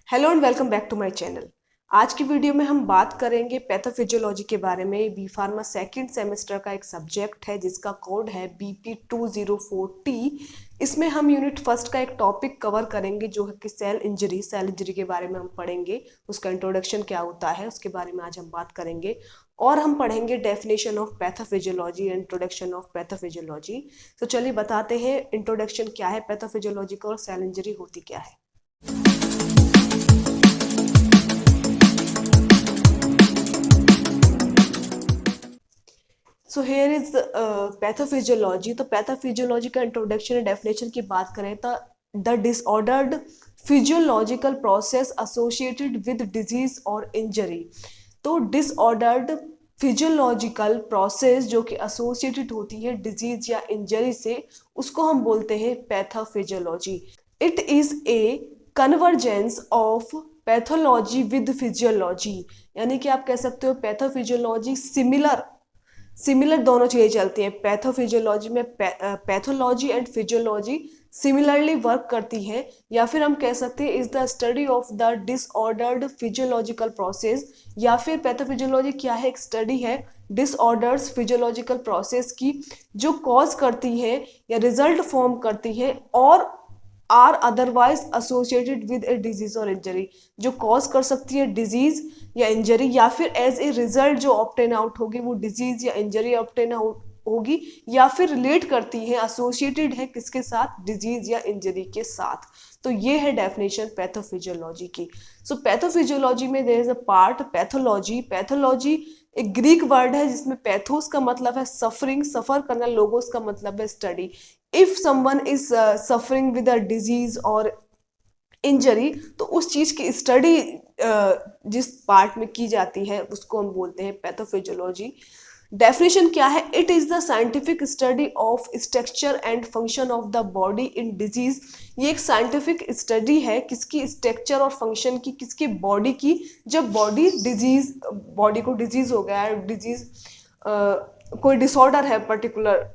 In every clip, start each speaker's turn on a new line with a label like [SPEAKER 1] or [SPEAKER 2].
[SPEAKER 1] Hello and welcome back to my channel. आज की video में हम बात करेंगे पैथोफिजियोलॉजी के बारे में। बी फार्मा सेकेंड सेमेस्टर का एक सब्जेक्ट है जिसका कोड है BP204T। इसमें हम यूनिट फर्स्ट का एक टॉपिक कवर करेंगे जो है कि सेल इंजरी के बारे में हम पढ़ेंगे। उसका इंट्रोडक्शन क्या होता है उसके बारे में आज हम बात करेंगे और हम पढ़ेंगे definition of pathophysiology, introduction of pathophysiology. तो चलिए बताते हैं इंट्रोडक्शन क्या है पैथोफिजियोलॉजी का और सेल इंजरी होती क्या है। So here is pathophysiology. तो पैथोफिजियोलॉजी का इंट्रोडक्शन डेफिनेशन की बात करें तो the disordered physiological process associated with disease और इंजरी। तो डिसऑर्डर्ड फिजियोलॉजिकल प्रोसेस जो कि एसोसिएटेड होती है डिजीज या इंजरी से, उसको हम बोलते हैं pathophysiology. It is a convergence of pathology with physiology, यानी कि आप कह सकते हो पैथोफिजियोलॉजी सिमिलर दोनों चीजें चलती हैं। पैथोफिजियोलॉजी में pathology and physiology similarly work करती है, या फिर हम कह सकते हैं is the study of the disordered physiological process. या फिर पैथोफिजियोलॉजी क्या है? एक स्टडी है डिसऑर्डर्स फिजियोलॉजिकल प्रोसेस की जो कॉज करती है या रिजल्ट फॉर्म करती है और are otherwise associated with a disease और इंजरी, जो कॉज कर सकती है डिजीज या इंजरी, या फिर एज ए रिजल्ट जो ऑब्टेन आउट होगी वो डिजीज या इंजरी ऑब्टेन आउट होगी, या फिर रिलेट करती है, एसोसिएटेड है किसके साथ? डिजीज या इंजरी के साथ। तो ये है डेफिनेशन पैथोफिजियोलॉजी की। सो पैथोफिजियोलॉजी में there is a part pathology. Pathology एक ग्रीक वर्ड है जिसमें पैथोस का मतलब है सफरिंग, सफर करना, लोगोस का मतलब है study. If someone is suffering with a disease और इंजरी, तो उस चीज की स्टडी जिस पार्ट में की जाती है उसको हम बोलते हैं पैथोफिजियोलॉजी। डेफिनेशन क्या है? It is the scientific study of structure and function of the body in disease. ये एक साइंटिफिक स्टडी है किसकी? स्ट्रक्चर और फंक्शन की, किसकी? बॉडी की। जब बॉडी को डिजीज हो गया है, डिजीज कोई डिसऑर्डर है पर्टिकुलर,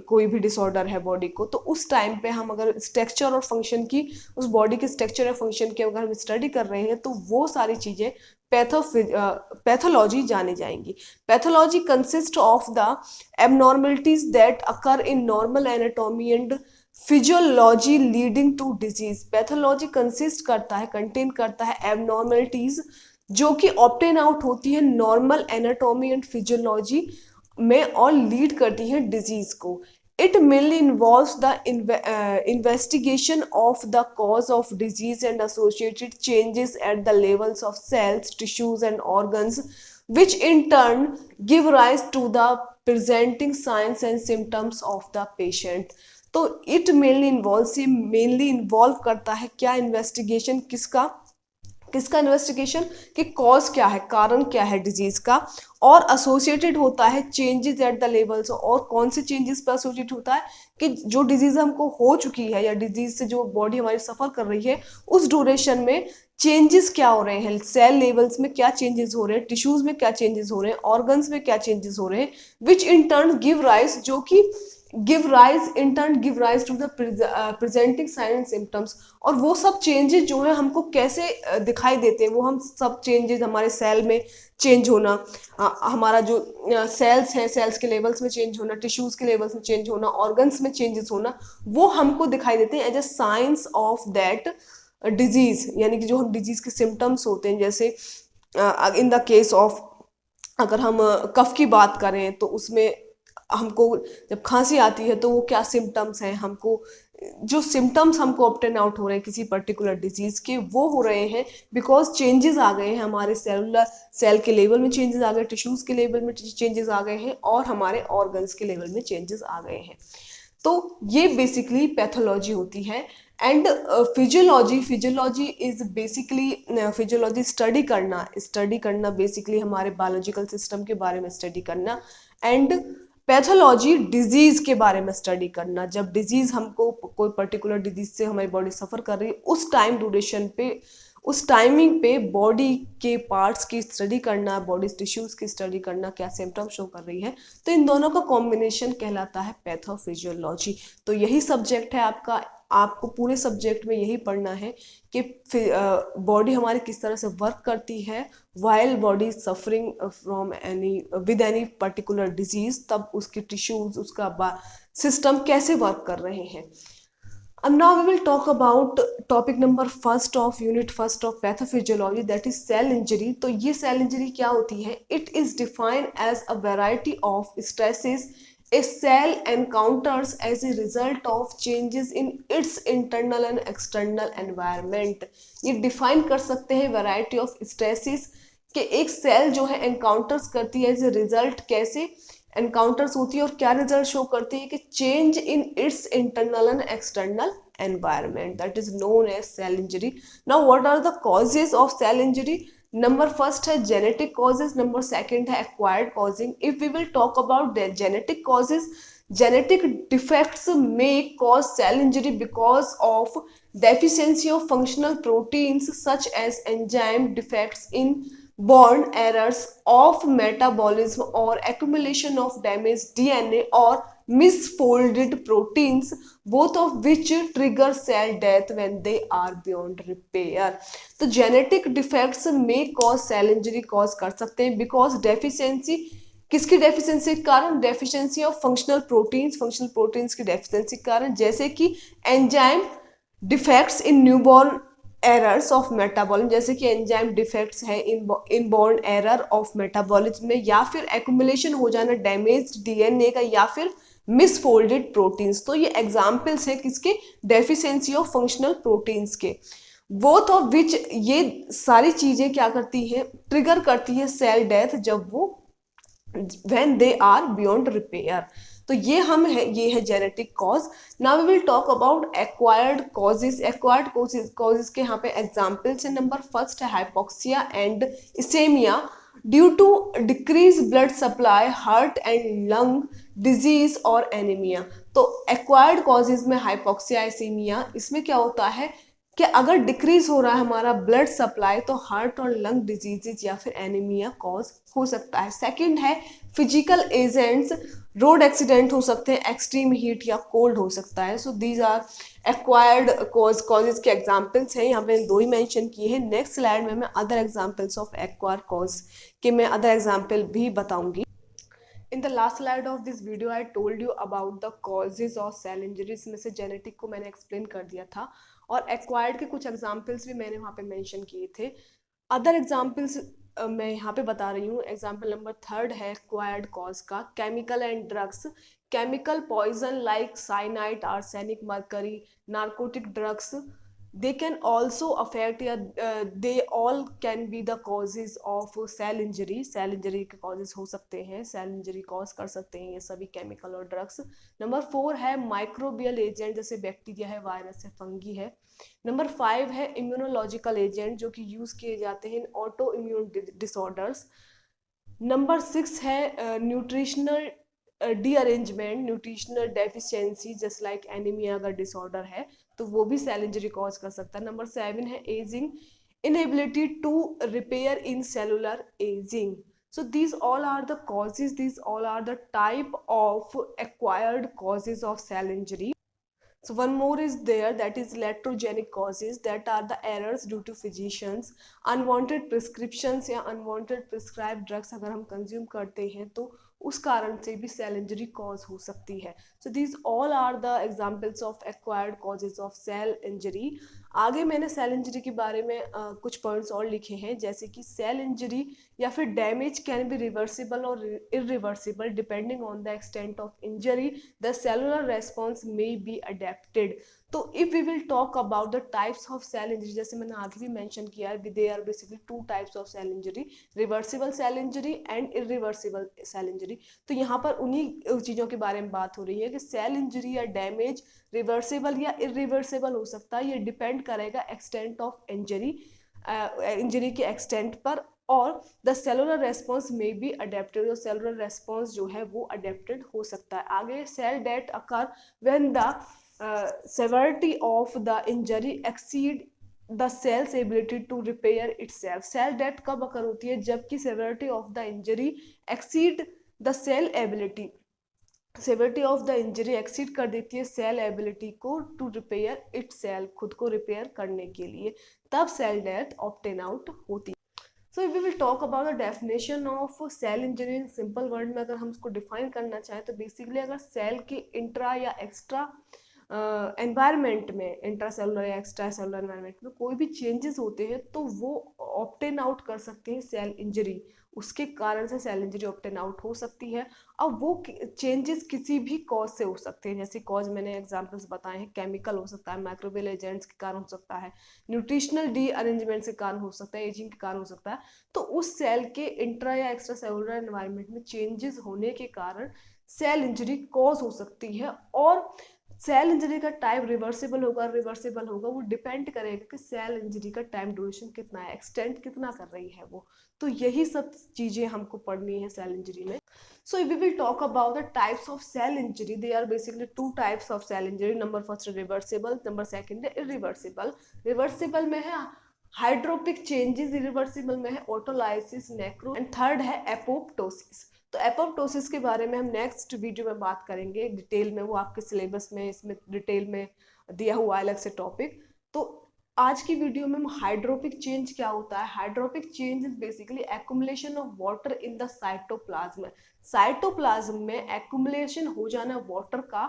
[SPEAKER 1] कोई भी डिसऑर्डर है बॉडी को, तो उस टाइम पे हम अगर स्ट्रक्चर और फंक्शन की, उस बॉडी के स्ट्रक्चर या फंक्शन की अगर हम स्टडी कर रहे हैं तो वो सारी चीजें पैथोलॉजी जानी जाएंगी। Pathology consist of the abnormalities that occur in normal anatomy and physiology leading to disease. Pathology contain करता है एबनॉर्मलिटीज जो कि ऑब्टेन आउट होती है नॉर्मल एनाटॉमी एंड फिजियोलॉजी में और लीड करती है डिजीज को। It mainly involves the investigation of the cause of disease and associated changes at the levels of cells, tissues and organs which in turn give rise to the presenting signs and symptoms of the patient। तो it mainly involve करता है क्या? Investigation किसका investigation कि cause क्या है, कारण क्या है डिजीज का, और एसोसिएटेड होता है चेंजेस एट द लेवल्स। और कौन से चेंजेस पर एसोसिएट होता है कि जो डिजीज हमको हो चुकी है या डिजीज से जो बॉडी हमारी सफर कर रही है उस ड्यूरेशन में चेंजेस क्या हो रहे हैं, सेल लेवल्स में क्या चेंजेस हो रहे हैं, टिश्यूज में क्या चेंजेस हो रहे हैं, ऑर्गन्स में क्या चेंजेस हो रहे हैं, which in turn give rise to the presenting sign and symptoms. और वो सब चेंजेस जो है हमको कैसे दिखाई देते हैं, वो हम सब चेंजेस हमारे सेल में चेंज होना, हमारा जो सेल्स हैं सेल्स के लेवल्स में चेंज होना, टिश्यूज के लेवल्स में चेंज होना, ऑर्गन्स में चेंजेस होना, वो हमको दिखाई देते हैं as a science of that disease. यानी कि जो हम डिजीज के सिम्टम्स होते हैं, जैसे इन द केस ऑफ अगर हम कफ की बात करें तो उसमें हमको जब खांसी आती है तो वो क्या सिम्टम्स हैं, हमको जो सिम्टम्स हमको ऑब्टेन आउट हो रहे हैं किसी पर्टिकुलर डिजीज के, वो हो रहे हैं बिकॉज चेंजेस आ गए हैं हमारे सेल के लेवल में, चेंजेस आ गए, टिश्यूज के लेवल में चेंजेस आ गए हैं, और हमारे ऑर्गन्स के लेवल में चेंजेस आ गए हैं। तो ये बेसिकली पैथोलॉजी होती है। And physiology is basically physiology study करना बेसिकली हमारे बायोलॉजिकल सिस्टम के बारे में स्टडी करना, एंड पैथोलॉजी डिजीज के बारे में स्टडी करना। जब डिजीज हमको कोई पर्टिकुलर डिजीज से हमारी बॉडी सफर कर रही है उस टाइम ड्यूरेशन पे, उस टाइमिंग पे बॉडी के पार्ट्स की स्टडी करना, बॉडी टिश्यूज की स्टडी करना, क्या सिम्टम शो कर रही है, तो इन दोनों का कॉम्बिनेशन कहलाता है पैथोफिजियोलॉजी। तो यही सब्जेक्ट है आपका आपको पूरे सब्जेक्ट में यही पढ़ना है कि बॉडी हमारी किस तरह से वर्क करती है while body suffering from any particular disease, तब उसके टिश्यूज, उसका सिस्टम कैसे वर्क कर रहे हैं. And now we will talk about topic number first of unit first of pathophysiology, that is cell injury. तो ये cell injury क्या होती है? It is defined as a variety of stresses a cell encounters as a result of changes in its internal and external environment. ये define कर सकते हैं variety of stresses कि एक cell जो है encounters करती है as a result, कैसे एनकाउंटर्स होती है और क्या रिजल्ट शो करती है कि change in its internal and external environment, that is known as cell injury. Now what are the causes of cell injury? Number first है जेनेटिक कॉजेज, नंबर सेकंड है acquired causing. If we will talk about the genetic causes, genetic defects may cause cell injury because of deficiency of functional proteins such as enzyme defects, inborn errors of metabolism, or accumulation of damaged DNA or misfolded proteins, both of which trigger cell death when they are beyond repair. तो genetic defects may cause cell injury cause कर सकते हैं because deficiency, किसकी deficiency के कारण? Deficiency of functional proteins की deficiency के कारण, जैसे कि enzyme defects in newborn errors of metabolism, जैसे कि एंजाइम डिफेक्ट्स है इनबॉर्न एरर ऑफ मेटाबॉलिज्म में, या फिर एक्यूमुलेशन हो जाना डैमेज्ड डीएनए का, या फिर मिसफोल्डेड प्रोटीन्स. तो ये एग्जाम्पल्स हैं किसके? डेफिशिएंसी ऑफ फंक्शनल प्रोटीन्स के. बोथ ऑफ विच, ये सारी चीजें क्या करती हैं? ट्रिगर करती है सेल डेथ जब वो when they are beyond repair. तो ये है genetic cause. Now we will talk about acquired causes. Acquired causes के यहाँ पे एग्जांपल्स है. नंबर फर्स्ट है hypoxia and ischaemia due to decrease blood supply, heart and lung disease और anaemia. तो एक्वायर्ड कॉजेज में हाइपोक्सिया, इसेमिया, इसमें क्या होता है कि अगर डिक्रीज हो रहा है हमारा ब्लड सप्लाई तो हार्ट और लंग डिजीजेज या फिर एनीमिया कॉज हो सकता है. सेकंड है फिजिकल एजेंट्स, रोड एक्सीडेंट हो सकते हैं, एक्सट्रीम हीट या कोल्ड हो सकता है. So these are acquired causes के एग्जांपल्स हैं. यहाँ पे दो ही मेंशन किए हैं. नेक्स्ट स्लाइड में मैं other examples of acquired cause के मैं अदर एग्जांपल भी बताऊंगी. In the last slide of this video, I told you about the causes of cell injuries. में से जेनेटिक को मैंने एक्सप्लेन कर दिया था और एक्वायर्ड के कुछ एग्जांपल्स भी मैंने वहाँ पे मेंशन किए थे. अदर एग्जांपल्स मैं यहाँ पे बता रही हूँ. एग्जांपल नंबर थर्ड है एक्वायर्ड कॉज का, chemical and drugs. Chemical poison like cyanide, arsenic, mercury, narcotic drugs, they can also affect they all can be the causes of cell injury. cell injury के causes हो सकते हैं, cell injury cause कर सकते हैं ये सभी केमिकल और ड्रग्स. नंबर 4 है माइक्रोबियल एजेंट, जैसे बैक्टीरिया है, वायरस है, फंगी है. नंबर 5 है इम्यूनोलॉजिकल एजेंट जो कि यूज किए जाते हैं ऑटो इम्यून डिसऑर्डर्स. नंबर 6 है nutritional derangement, nutritional deficiency just like anaemia अगर डिसऑर्डर है तो वो भी सेल इंजरी कॉज कर सकता है. नंबर 7 है aging, inability to repair in cellular aging. So these all are the causes, these all are the type of acquired causes of cell injury. So one more is there, that is iatrogenic causes, that are the errors due to physicians, unwanted prescriptions या unwanted prescribed drugs अगर हम consume करते हैं तो उस कारण से भी सेल इंजरी कॉज हो सकती है. So these all are the examples of acquired causes of cell injury. आगे मैंने सेल इंजरी के बारे में कुछ पॉइंट्स और लिखे हैं, जैसे कि सेल इंजरी या फिर डैमेज कैन बी रिवर्सिबल और irreversible depending on the extent of injury. The cellular response may be adapted. तो if we will talk about the types of cell injury, जैसे मैंने आगे भी मेंशन किया है, they are basically 2 types of cell injury, reversible cell injury and irreversible cell injury. तो यहाँ पर उन्हीं चीज़ों के बारे में बात हो रही है कि सेल इंजरी या डैमेज रिवर्सिबल या इरिवर्सिबल हो सकता है. ये डिपेंड करेगा एक्सटेंट ऑफ इंजरी, इंजरी के एक्सटेंट पर. और द सेलुलर रेस्पॉन्स में बी अडेप्टेड, जो सेलुलर रेस्पॉन्स जो है वो अडेप्टेड हो सकता है. आगे cell death occur when the severity of the injury exceed the cell's ability to repair itself. Cell death कब अकर होती है? जबकि severity of the injury exceed the cell ability, severity of the injury exceed कर देती है cell ability को to repair it cell, खुद को रिपेयर करने के लिए, तब सेल डेथ ऑब्टेन आउट होती है। So we will talk about the definition of cell injury in simple word में। अगर हम उसको डिफाइन करना चाहें तो बेसिकली अगर सेल के इंट्रा या एक्स्ट्रा एनवायरनमेंट में, इंट्रा सेलुलर या एक्स्ट्रा सेलुलर एनवायरनमेंट में कोई भी चेंजेस होते हैं तो वो ऑब्टेन आउट कर सकते हैं सेल इंजरी, उसके कारण से सेल इंजरी ऑब्टेन आउट हो सकती है। अब वो चेंजेस किसी भी कॉज से हो सकते हैं, जैसे कॉज मैंने एग्जांपल्स बताए हैं, केमिकल हो सकता है, माइक्रोबियल एजेंट्स के कारण हो सकता है, न्यूट्रिशनल डी अरेंजमेंट के कारण हो सकता है, एजिंग के कारण हो सकता है। तो उस सेल के इंट्रा या एक्स्ट्रा सेलुलर एनवायरनमेंट में चेंजेस होने के कारण सेल इंजरी कॉज हो सकती है। और सेल इंजरी का टाइप रिवर्सिबल होगा, रिवर्सिबल होगा, वो डिपेंड करेगा कि सेल इंजरी का टाइम ड्यूरेशन कितना है, एक्सटेंड कितना कर रही है वो। तो यही सब चीजें हमको पढ़नी है सेल इंजरी में। So if we will talk about the types of cell injury, there are basically two types of cell injury. Number first reversible, number second है irreversible. Reversible में है हाइड्रोपिक चेंजेस, इरिवर्सिबल में है autolysis, नेक्रो, and third है apoptosis. तो apoptosis के बारे में हम नेक्स्ट वीडियो में बात करेंगे डिटेल में, वो आपके सिलेबस में इसमें डिटेल में दिया हुआ है अलग से टॉपिक। तो आज की वीडियो में हम हाइड्रोपिक चेंज क्या होता है। Hydropic change is basically accumulation of water in the cytoplasm. Cytoplasm में एक्युमुलेशन हो जाना वाटर का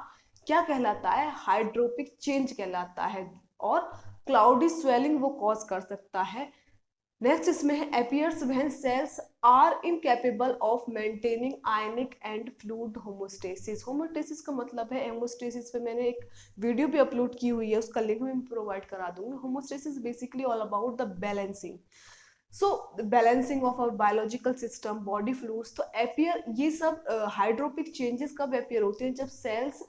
[SPEAKER 1] क्या कहलाता है, हाइड्रोपिक चेंज कहलाता है। और क्लाउडी स्वेलिंग वो कॉज कर सकता है। नेक्स्ट इसमें है appears when cells are incapable of maintaining ionic and fluid homeostasis. Homeostasis का मतलब है, होमोस्टेसिस पे मैंने एक वीडियो भी अपलोड की हुई है, उसका लिंक मैं प्रोवाइड करा दूंगी। Homeostasis basically all about the balancing, so balancing of our biological system, body fluids. तो अपीयर, ये सब हाइड्रोपिक चेंजेस कब अपीयर होते हैं, जब सेल्स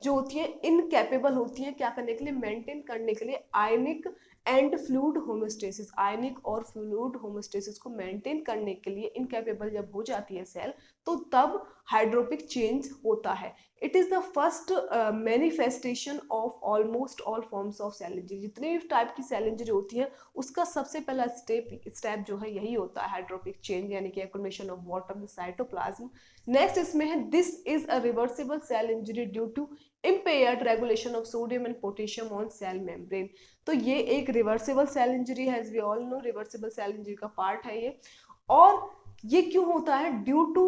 [SPEAKER 1] जो होती है इनकेपेबल होती है क्या करने के लिए, मेंटेन करने के लिए आयनिक एंड फ्लूइड होमोस्टेसिस, आयनिक और फ्लूइड होमोस्टेसिस को मेंटेन करने के लिए इनकेपेबल जब हो जाती है सेल, तो तब हाइड्रोपिक चेंज होता है। It is the first manifestation of almost all forms of cell injury. जितने भी टाइप की सेल इंजरी होती है उसका सबसे पहला स्टेप जो है यही होता है, हाइड्रोपिक चेंज, यानी कि accumulation of water in cytoplasm. Next इसमें है this is a reversible cell injury due to impaired regulation of sodium and potassium on cell membrane। तो ये एक रिवर्सिबल सेल इंजरी है, as we all know reversible cell injury का part है ये। और ये क्यों होता है, ड्यू टू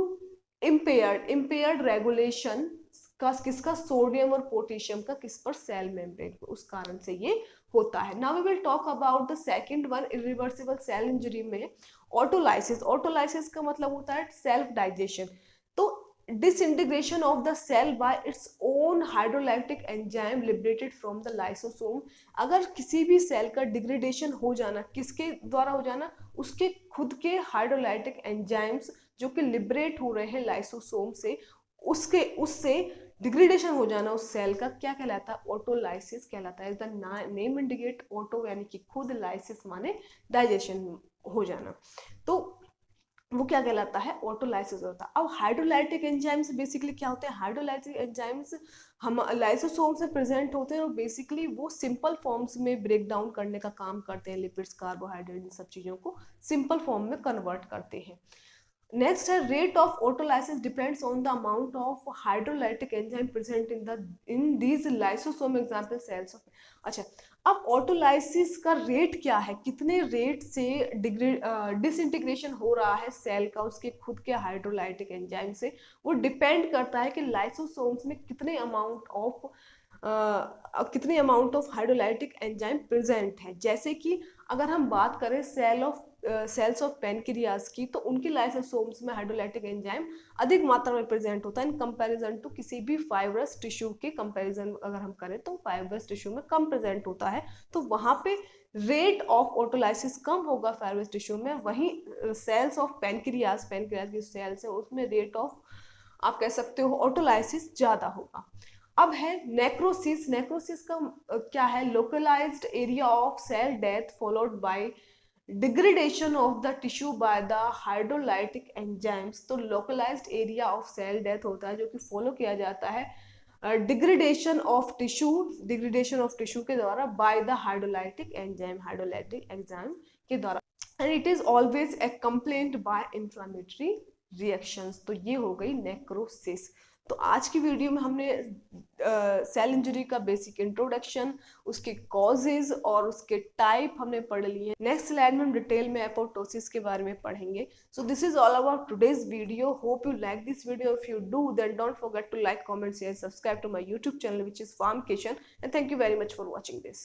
[SPEAKER 1] impaired रेगुलेशन का, किसका, सोडियम और पोटेशियम का, किस पर, सेल मेम्ब्रेन पर, उस कारण से ये होता है। Now we will talk about the second one, irreversible cell injury में ऑटोलाइसिस। ऑटोलाइसिस का मतलब होता है सेल्फ डाइजेशन। तो disintegration of the cell by its own hydrolytic enzyme liberated from the lysosome। अगर किसी भी सेल का डिग्रेडेशन हो जाना, किसके द्वारा हो जाना, उसके खुद के हाइड्रोलाइटिक एंजाइम्स जो कि लिबरेट हो रहे हैं लाइसोसोम से, उससे डिग्रेडेशन हो जाना उस सेल का, क्या कहलाता है, ऑटोलाइसिस कहलाता है। द नेम इंडिकेट ऑटो, यानी कि खुद, लाइसिस माने डाइजेशन हो जाना, तो वो क्या कहलाता है, ऑटोलाइसिस होता है। अब हाइड्रोलाइटिक एंजाइम्स बेसिकली क्या होते हैं, हाइड्रोलाइटिक एंजाइम्स हम लाइसोसोम से प्रेजेंट होते हैं और बेसिकली वो सिंपल फॉर्म्स में ब्रेक डाउन करने का काम करते हैं, लिपिड्स, कार्बोहाइड्रेट, इन सब चीज़ों को सिंपल फॉर्म में कन्वर्ट करते हैं। नेक्स्ट है rate of autolysis depends on the amount of hydrolytic enzyme present in these lysosome example cells of. अच्छा, अब ऑटोलाइसिस का रेट क्या है, कितने रेट से डिसइंटीग्रेशन हो रहा है सेल का उसके खुद के हाइड्रोलाइटिक एंजाइम से, वो डिपेंड करता है कि लाइसोसोम्स में कितने amount of hydrolytic enzyme present है। जैसे कि अगर हम बात करें सेल्स ऑफ पेनक्रियाज की, तो उनकी लाइसोसोम्स में हाइड्रोलाइटिक एंजाइम अधिक मात्रा में प्रेजेंट होता है इन कंपैरिजन टू किसी भी फाइब्रस टिश्यू के कंपैरिजन अगर हम करें तो फाइब्रस टिश्यू में कम प्रेजेंट होता है, तो वहां पे रेट ऑफ ऑटोलाइसिस कम होगा फाइब्रस टिश्यू में। वहीं सेल्स ऑफ पेनक्रियाज की सेल्स है उसमें रेट ऑफ, आप कह सकते हो, ऑटोलाइसिस ज्यादा होगा। अब है नेक्रोसिस। नेक्रोसिस का क्या है, localised area of cell death followed by degradation of the tissue by the hydrolytic enzymes. तो localised area of cell death होता है जो कि फॉलो किया जाता है डिग्रेडेशन ऑफ टिश्यू के द्वारा बाय द हाइड्रोलाइटिक एंजाइम के द्वारा, and it is always a complement by inflammatory reactions. तो ये हो गई नेक्रोसिस। तो आज की वीडियो में हमने सेल इंजरी का बेसिक इंट्रोडक्शन, उसके कॉजेज और उसके टाइप हमने पढ़ लिए। नेक्स्ट स्लाइड में हम डिटेल में एपोप्टोसिस के बारे में पढ़ेंगे। So this is all about today's video. Hope you like this video. If you do then don't forget to like, comment, share, subscribe to my YouTube channel which is Farm Kitchen, and thank you very much for watching this.